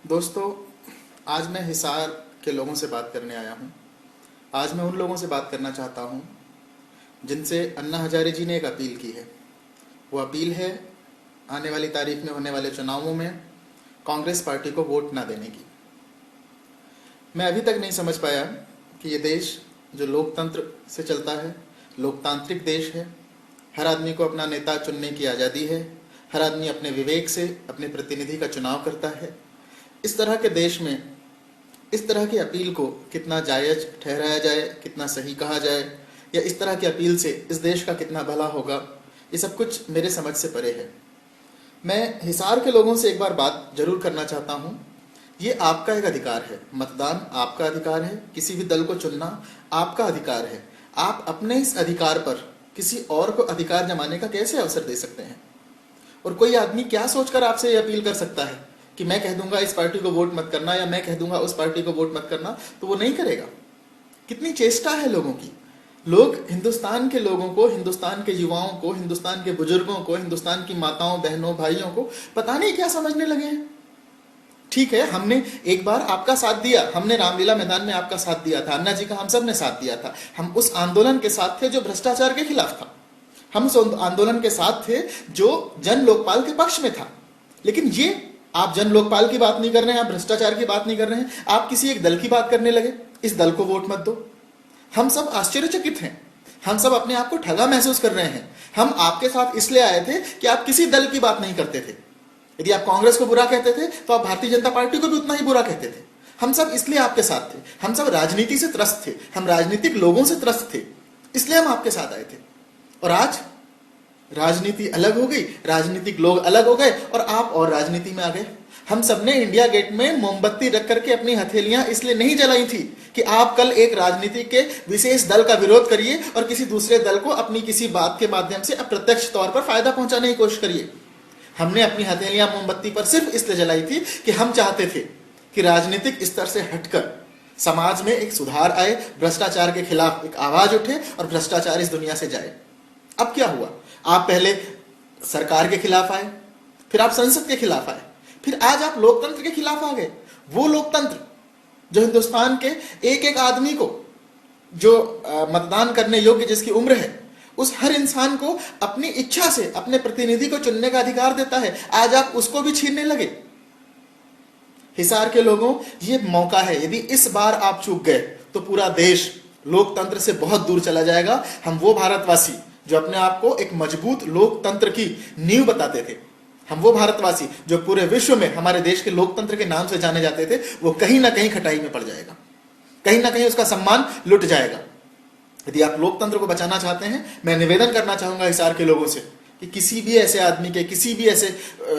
दोस्तों, आज मैं हिसार के लोगों से बात करने आया हूँ। आज मैं उन लोगों से बात करना चाहता हूँ जिनसे अन्ना हजारे जी ने एक अपील की है। वो अपील है आने वाली तारीख में होने वाले चुनावों में कांग्रेस पार्टी को वोट ना देने की। मैं अभी तक नहीं समझ पाया कि ये देश जो लोकतंत्र से चलता है, लोकतांत्रिक देश है, हर आदमी को अपना नेता चुनने की आज़ादी है, हर आदमी अपने विवेक से अपने प्रतिनिधि का चुनाव करता है। इस तरह के देश में इस तरह की अपील को कितना जायज़ ठहराया जाए, कितना सही कहा जाए, या इस तरह की अपील से इस देश का कितना भला होगा, ये सब कुछ मेरे समझ से परे है। मैं हिसार के लोगों से एक बार बात जरूर करना चाहता हूँ। ये आपका एक अधिकार है, मतदान आपका अधिकार है, किसी भी दल को चुनना आपका अधिकार है। आप अपने इस अधिकार पर किसी और को अधिकार जमाने का कैसे अवसर दे सकते हैं? और कोई आदमी क्या सोचकर आपसे ये अपील कर सकता है कि मैं कह दूंगा इस पार्टी को वोट मत करना या मैं कह दूंगा उस पार्टी को वोट मत करना, तो वो नहीं करेगा। कितनी चेष्टा है लोगों की। लोग हिंदुस्तान के लोगों को, हिंदुस्तान के युवाओं को, हिंदुस्तान के बुजुर्गों को, हिंदुस्तान की माताओं बहनों भाइयों को पता नहीं क्या समझने लगे हैं। ठीक है, हमने एक बार आपका साथ दिया, हमने रामलीला मैदान में आपका साथ दिया था, अन्ना जी का हम सब ने साथ दिया था। हम उस आंदोलन के साथ थे जो भ्रष्टाचार के खिलाफ था। हम उस आंदोलन के साथ थे जो जन लोकपाल के पक्ष में था। लेकिन ये आप जन लोकपाल की बात नहीं कर रहे हैं, आप भ्रष्टाचार की बात नहीं कर रहे हैं, आप किसी एक दल की बात करने लगे, इस दल को वोट मत दो। हम सब आश्चर्यचकित हैं, हम सब अपने आप को ठगा महसूस कर रहे हैं। हम आपके साथ इसलिए आए थे कि आप किसी दल की बात नहीं करते थे। यदि आप कांग्रेस को बुरा कहते थे तो आप भारतीय जनता पार्टी को भी उतना ही बुरा कहते थे। हम सब इसलिए आपके साथ थे। हम सब राजनीति से त्रस्त थे, हम राजनीतिक लोगों से त्रस्त थे, इसलिए हम आपके साथ आए थे। और आज राजनीति अलग हो गई, राजनीतिक लोग अलग हो गए और आप और राजनीति में आ गए। हम सबने इंडिया गेट में मोमबत्ती रख करके अपनी हथेलियां इसलिए नहीं जलाई थी कि आप कल एक राजनीति के विशेष दल का विरोध करिए और किसी दूसरे दल को अपनी किसी बात के माध्यम से अप्रत्यक्ष तौर पर फायदा पहुंचाने की कोशिश करिए। हमने अपनी हथेलियां मोमबत्ती पर सिर्फ इसलिए जलाई थी कि हम चाहते थे कि राजनीतिक स्तर से हटकर समाज में एक सुधार आए, भ्रष्टाचार के खिलाफ एक आवाज उठे और भ्रष्टाचार इस दुनिया से जाए। अब क्या हुआ? आप पहले सरकार के खिलाफ आए, फिर आप संसद के खिलाफ आए, फिर आज आप लोकतंत्र के खिलाफ आ गए। वो लोकतंत्र जो हिंदुस्तान के एक एक आदमी को, जो मतदान करने योग्य जिसकी उम्र है, उस हर इंसान को अपनी इच्छा से अपने प्रतिनिधि को चुनने का अधिकार देता है, आज आप उसको भी छीनने लगे। हिसार के लोगों, ये मौका है। यदि इस बार आप चूक गए तो पूरा देश लोकतंत्र से बहुत दूर चला जाएगा। हम वो भारतवासी जो अपने आप को एक मजबूत लोकतंत्र की नींव बताते थे, हम वो भारतवासी जो पूरे विश्व में हमारे देश के लोकतंत्र के नाम से जाने जाते थे, वो कहीं ना कहीं खटाई में पड़ जाएगा, कहीं ना कहीं उसका सम्मान लुट जाएगा। यदि आप लोकतंत्र को बचाना चाहते हैं, मैं निवेदन करना चाहूंगा हिसार के लोगों से कि किसी भी ऐसे आदमी के, किसी भी ऐसे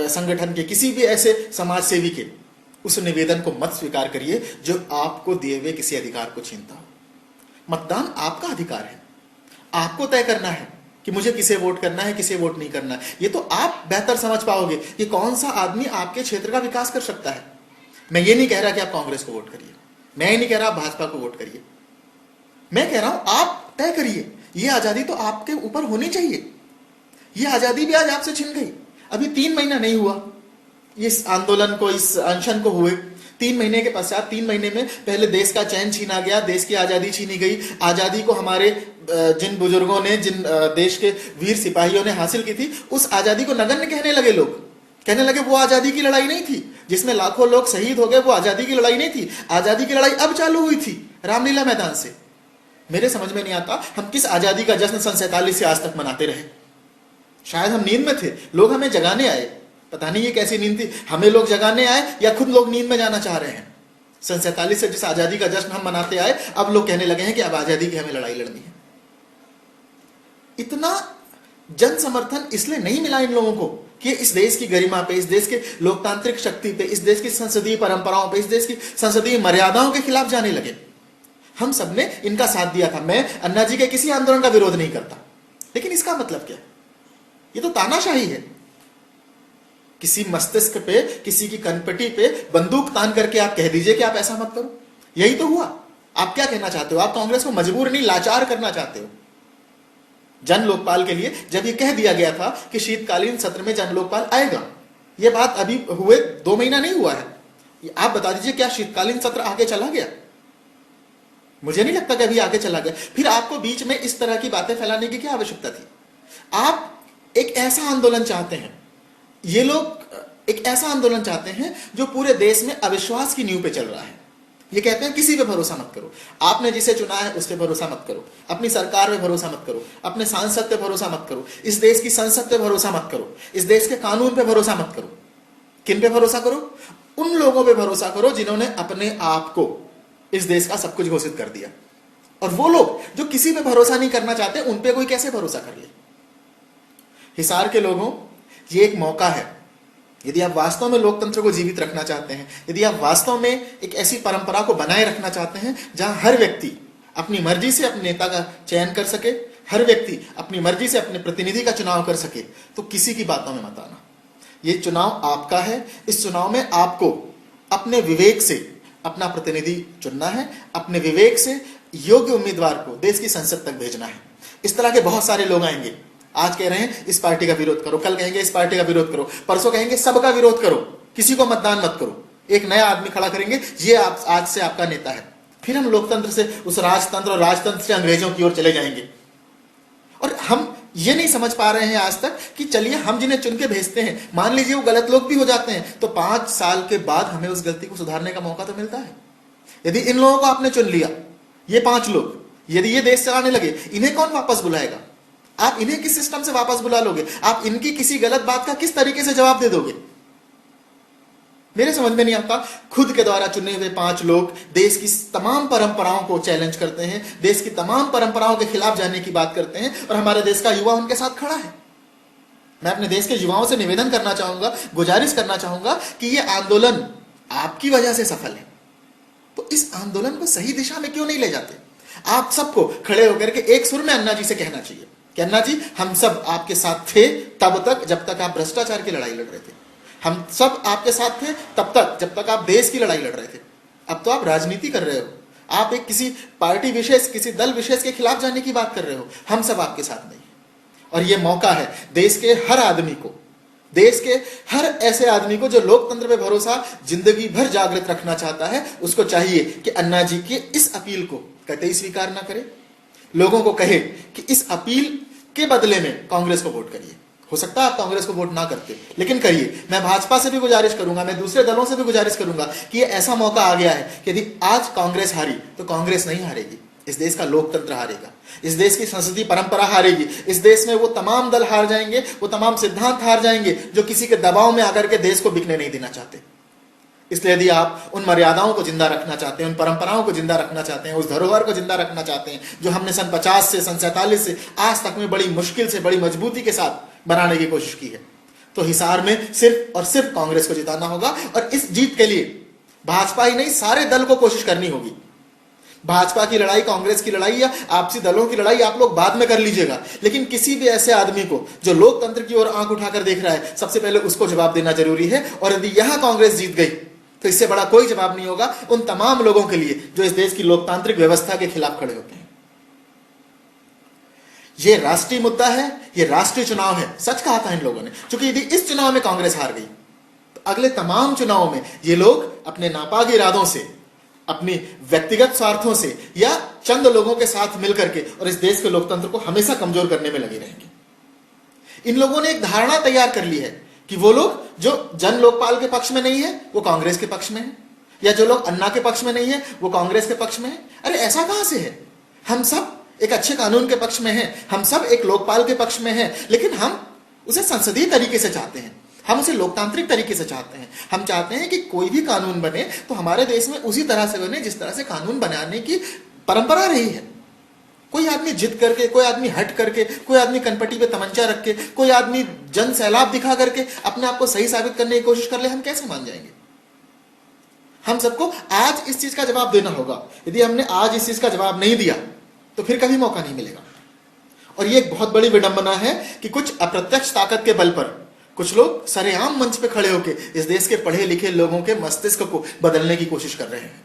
संगठन के, किसी भी ऐसे समाज सेवी के उस निवेदन को मत स्वीकार करिए जो आपको दिए हुए किसी अधिकार को छीनता हो। मतदान आपका अधिकार है, आपको तय करना है कि मुझे किसे वोट करना है, किसे वोट नहीं करना है। ये तो आप बेहतर समझ पाओगे कि कौन सा आदमी आपके क्षेत्र का विकास कर सकता है। मैं ये नहीं कह रहा कि आप कांग्रेस को वोट करिए, मैं ये नहीं कह रहा आप भाजपा को वोट करिए, मैं कह रहा हूं आप तय करिए। ये आजादी तो आपके ऊपर होनी चाहिए। ये आजादी भी आज आपसे छिन गई। अभी 3 महीना नहीं हुआ इस आंदोलन को, इस अनशन को हुए। 3 महीने के पश्चात, 3 महीने में पहले देश का चैन छीना गया, देश की आजादी छीनी गई। आजादी को हमारे जिन बुजुर्गों ने, जिन देश के वीर सिपाहियों ने हासिल की थी, उस आजादी को नगण्य कहने लगे लोग। कहने लगे वो आजादी की लड़ाई नहीं थी जिसमें लाखों लोग शहीद हो गए, वो आजादी की लड़ाई नहीं थी। आजादी की लड़ाई अब चालू हुई थी रामलीला मैदान से। मेरे समझ में नहीं आता हम किस आजादी का जश्न सन 47 से आज तक मनाते रहे। शायद हम नींद में थे, लोग हमें जगाने आए। पता नहीं ये कैसी नींद थी, हमें लोग जगाने आए या खुद लोग नींद में जाना चाह रहे हैं। सन 47 से जिस आजादी का जश्न हम मनाते आए, अब लोग कहने लगे हैं कि अब आजादी की हमें लड़ाई लड़नी है। इतना जन समर्थन इसलिए नहीं मिला इन लोगों को कि इस देश की गरिमा पे, इस देश के लोकतांत्रिक शक्ति पे, इस देश की संसदीय परंपराओं पे, इस देश की संसदीय मर्यादाओं के खिलाफ जाने लगे। हम सबने इनका साथ दिया था। मैं अन्ना जी के किसी आंदोलन का विरोध नहीं करता, लेकिन इसका मतलब क्या? ये तो तानाशाही है। किसी मस्तिष्क पे, किसी की कनपटी पे बंदूक तान करके आप कह दीजिए कि आप ऐसा मत करो। यही तो हुआ। आप क्या कहना चाहते हो? आप कांग्रेस को मजबूर नहीं, लाचार करना चाहते हो। जन लोकपाल के लिए जब ये कह दिया गया था कि शीतकालीन सत्र में जन लोकपाल आएगा, ये बात अभी हुए 2 महीना नहीं हुआ है, आप बता दीजिए, क्या शीतकालीन सत्र आगे चला गया? मुझे नहीं लगता कि अभी आगे चला गया। फिर आपको बीच में इस तरह की बातें फैलाने की क्या आवश्यकता थी? आप एक ऐसा आंदोलन चाहते हैं, ये लोग एक ऐसा आंदोलन चाहते हैं जो पूरे देश में अविश्वास की नींव पे चल रहा है। ये कहते हैं किसी पे भरोसा मत करो, आपने जिसे चुना है उस पे भरोसा मत करो, अपनी सरकार पे भरोसा मत करो, अपने सांसद पे भरोसा मत करो, इस देश की संसद पे भरोसा मत करो, इस देश के कानून पे भरोसा मत करो। किन पे भरोसा करो? उन लोगों पे भरोसा करो जिन्होंने अपने आप को इस देश का सब कुछ घोषित कर दिया। और वो लोग जो किसी पे भरोसा नहीं करना चाहते, उन पे कोई कैसे भरोसा कर ले? हिसार के लोगों, ये एक मौका है। यदि आप वास्तव में लोकतंत्र को जीवित रखना चाहते हैं, यदि आप वास्तव में एक ऐसी परंपरा को बनाए रखना चाहते हैं जहां हर व्यक्ति अपनी मर्जी से अपने नेता का चयन कर सके, हर व्यक्ति अपनी मर्जी से अपने प्रतिनिधि का चुनाव कर सके, तो किसी की बातों में मत आना। ये चुनाव आपका है। इस चुनाव में आपको अपने विवेक से अपना प्रतिनिधि चुनना है, अपने विवेक से योग्य उम्मीदवार को देश की संसद तक भेजना है। इस तरह के बहुत सारे लोग आएंगे, आज कह रहे हैं इस पार्टी का विरोध करो, कल कहेंगे इस पार्टी का विरोध करो, परसों कहेंगे सबका विरोध करो, किसी को मतदान मत करो। एक नया आदमी खड़ा करेंगे, ये आज से आपका नेता है। फिर हम लोकतंत्र से उस राजतंत्र और राजतंत्र से अंग्रेजों की ओर चले जाएंगे। और हम ये नहीं समझ पा रहे हैं आज तक कि चलिए हम जिन्हें चुन के भेजते हैं, मान लीजिए वो गलत लोग भी हो जाते हैं, तो 5 साल के बाद हमें उस गलती को सुधारने का मौका तो मिलता है। यदि इन लोगों को आपने चुन लिया, ये 5 लोग, यदि ये देश चलाने लगे, इन्हें कौन वापस बुलाएगा? आप इन्हें किस सिस्टम से वापस बुला लोगे? आप इनकी किसी गलत बात का किस तरीके से जवाब दे दोगे? मेरे समझ में नहीं आता। खुद के द्वारा चुने हुए 5 लोग देश की तमाम परंपराओं को चैलेंज करते हैं, देश की तमाम परंपराओं के खिलाफ जाने की बात करते हैं, और हमारे देश का युवा उनके साथ खड़ा है। मैं अपने देश के युवाओं से निवेदन करना चाहूंगा, गुजारिश करना चाहूंगा कि यह आंदोलन आपकी वजह से सफल है, तो इस आंदोलन को सही दिशा में क्यों नहीं ले जाते? आप सबको खड़े होकर के एक सुर में अन्ना जी से कहना चाहिए कि अन्ना जी, हम सब आपके साथ थे तब तक जब तक आप भ्रष्टाचार की लड़ाई लड़ रहे थे, हम सब आपके साथ थे तब तक जब तक आप देश की लड़ाई लड़ रहे थे। अब तो आप राजनीति कर रहे हो, आप एक किसी पार्टी विशेष, किसी दल विशेष के खिलाफ जाने की बात कर रहे हो। हम सब आपके साथ नहीं। और यह मौका है देश के हर आदमी को, देश के हर ऐसे आदमी को जो लोकतंत्र पे भरोसा जिंदगी भर जागृत रखना चाहता है, उसको चाहिए कि अन्ना जी की इस अपील को कतई स्वीकार ना करे, लोगों को कहे कि इस अपील के बदले में कांग्रेस को वोट करिए। हो सकता है आप कांग्रेस को वोट ना करते, लेकिन करिए। मैं भाजपा से भी गुजारिश करूंगा, मैं दूसरे दलों से भी गुजारिश करूंगा कि ये ऐसा मौका आ गया है कि यदि आज कांग्रेस हारी तो कांग्रेस नहीं हारेगी, इस देश का लोकतंत्र हारेगा, इस देश की संसदीय परंपरा हारेगी, इस देश में वो तमाम दल हार जाएंगे, वो तमाम सिद्धांत हार जाएंगे जो किसी के दबाव में आकर के देश को बिकने नहीं देना चाहते। इसलिए यदि आप उन मर्यादाओं को जिंदा रखना चाहते हैं, उन परंपराओं को जिंदा रखना चाहते हैं, उस धरोहर को जिंदा रखना चाहते हैं जो हमने सन 50 से सन 47 से आज तक में बड़ी मुश्किल से, बड़ी मजबूती के साथ बनाने की कोशिश की है, तो हिसार में सिर्फ और सिर्फ कांग्रेस को जिताना होगा। और इस जीत के लिए भाजपा ही नहीं, सारे दल को कोशिश करनी होगी। भाजपा की लड़ाई, कांग्रेस की लड़ाई या आपसी दलों की लड़ाई आप लोग बाद में कर लीजिएगा, लेकिन किसी भी ऐसे आदमी को जो लोकतंत्र की ओर आंख उठाकर देख रहा है, सबसे पहले उसको जवाब देना जरूरी है। और यदि यहां कांग्रेस जीत गई तो इससे बड़ा कोई जवाब नहीं होगा उन तमाम लोगों के लिए जो इस देश की लोकतांत्रिक व्यवस्था के खिलाफ खड़े होते हैं। यह राष्ट्रीय मुद्दा है, यह राष्ट्रीय चुनाव है। सच कहा था इन लोगों ने, क्योंकि यदि इस चुनाव में कांग्रेस हार गई तो अगले तमाम चुनावों में ये लोग अपने नापाक इरादों से, अपनी व्यक्तिगत स्वार्थों से या चंद लोगों के साथ मिलकर के और इस देश के लोकतंत्र को हमेशा कमजोर करने में लगे रहेंगे। इन लोगों ने एक धारणा तैयार कर ली है कि वो लोग जो जन लोकपाल के पक्ष में नहीं है वो कांग्रेस के पक्ष में है, या जो लोग अन्ना के पक्ष में नहीं है वो कांग्रेस के पक्ष में है। अरे ऐसा कहां से है? हम सब एक अच्छे कानून के पक्ष में हैं, हम सब एक लोकपाल के पक्ष में हैं, लेकिन हम उसे संसदीय तरीके से चाहते हैं, हम उसे लोकतांत्रिक तरीके से चाहते हैं। हम चाहते हैं कि कोई भी कानून बने तो हमारे देश में उसी तरह से बने जिस तरह से कानून बनाने की परंपरा रही है। कोई आदमी जिद करके, कोई आदमी हट करके, कोई आदमी कनपटी पे तमंचा रख के, कोई आदमी जन सैलाब दिखा करके अपने आप को सही साबित करने की कोशिश कर ले, हम कैसे मान जाएंगे? हम सबको आज इस चीज का जवाब देना होगा। यदि हमने आज इस चीज का जवाब नहीं दिया तो फिर कभी मौका नहीं मिलेगा। और यह एक बहुत बड़ी विडंबना है कि कुछ अप्रत्यक्ष ताकत के बल पर कुछ लोग सरेआम मंच पे खड़े होकर इस देश के पढ़े लिखे लोगों के मस्तिष्क को बदलने की कोशिश कर रहे हैं।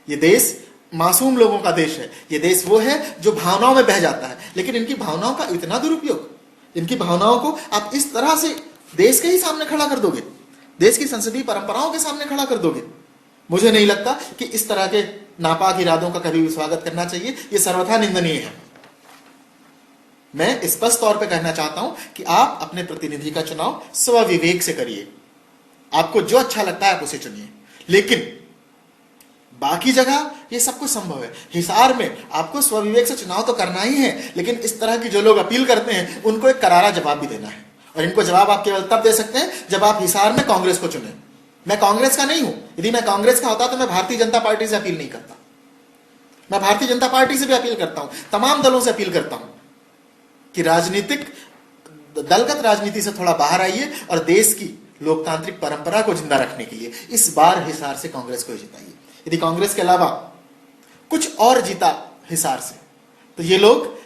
यह देश मासूम लोगों का देश है, यह देश वो है जो भावनाओं में बह जाता है, लेकिन इनकी भावनाओं का इतना दुरुपयोग, इनकी भावनाओं को आप इस तरह से देश के ही सामने खड़ा कर दोगे, देश की संसदीय परंपराओं के सामने खड़ा कर दोगे। मुझे नहीं लगता कि इस तरह के नापाक इरादों का कभी भी स्वागत करना चाहिए, यह सर्वथा निंदनीय है। मैं स्पष्ट तौर पे कहना चाहता हूं कि आप अपने प्रतिनिधि का चुनाव स्वविवेक से करिए। आपको जो अच्छा लगता है आप उसे चुनिए, लेकिन बाकी जगह ये सब कुछ संभव है। हिसार में आपको स्वविवेक से चुनाव तो करना ही है, लेकिन इस तरह की जो लोग अपील करते हैं उनको एक करारा जवाब भी देना है। और इनको जवाब आप केवल तब दे सकते हैं जब आप हिसार में कांग्रेस को चुने। मैं कांग्रेस का नहीं हूं। यदि मैं कांग्रेस का होता तो मैं भारतीय जनता पार्टी से अपील नहीं करता। मैं भारतीय जनता पार्टी से भी अपील करता हूं, तमाम दलों से अपील करता हूं कि राजनीतिक दलगत राजनीति से थोड़ा बाहर आइए और देश की लोकतांत्रिक परंपरा को जिंदा रखने के लिए इस बार हिसार से कांग्रेस को जिताइए। यदि कांग्रेस के अलावा कुछ और जीता हिसार से, तो ये लोग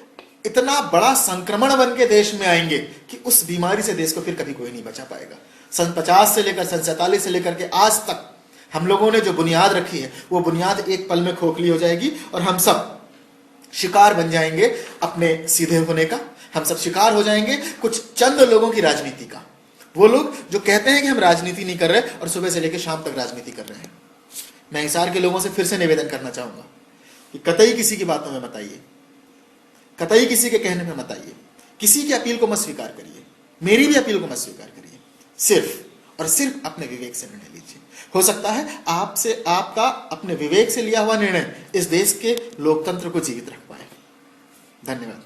इतना बड़ा संक्रमण बन के देश में आएंगे कि उस बीमारी से देश को फिर कभी कोई नहीं बचा पाएगा। सन 50 से लेकर सन 47 से लेकर के आज तक हम लोगों ने जो बुनियाद रखी है, वो बुनियाद एक पल में खोखली हो जाएगी और हम सब शिकार बन जाएंगे अपने सीधे होने का। हम सब शिकार हो जाएंगे कुछ चंद लोगों की राजनीति का। वो लोग जो कहते हैं कि हम राजनीति नहीं कर रहे और सुबह से लेकर शाम तक राजनीति कर रहे हैं। मैं हिसार के लोगों से फिर से निवेदन करना चाहूंगा कि कतई किसी की बातों में मत आइए, कतई किसी के कहने में मत आइए, किसी की अपील को मत स्वीकार करिए, मेरी भी अपील को मत स्वीकार करिए। सिर्फ और सिर्फ अपने विवेक से निर्णय लीजिए। हो सकता है आपसे आपका अपने विवेक से लिया हुआ निर्णय इस देश के लोकतंत्र को जीवित रख पाए। धन्यवाद।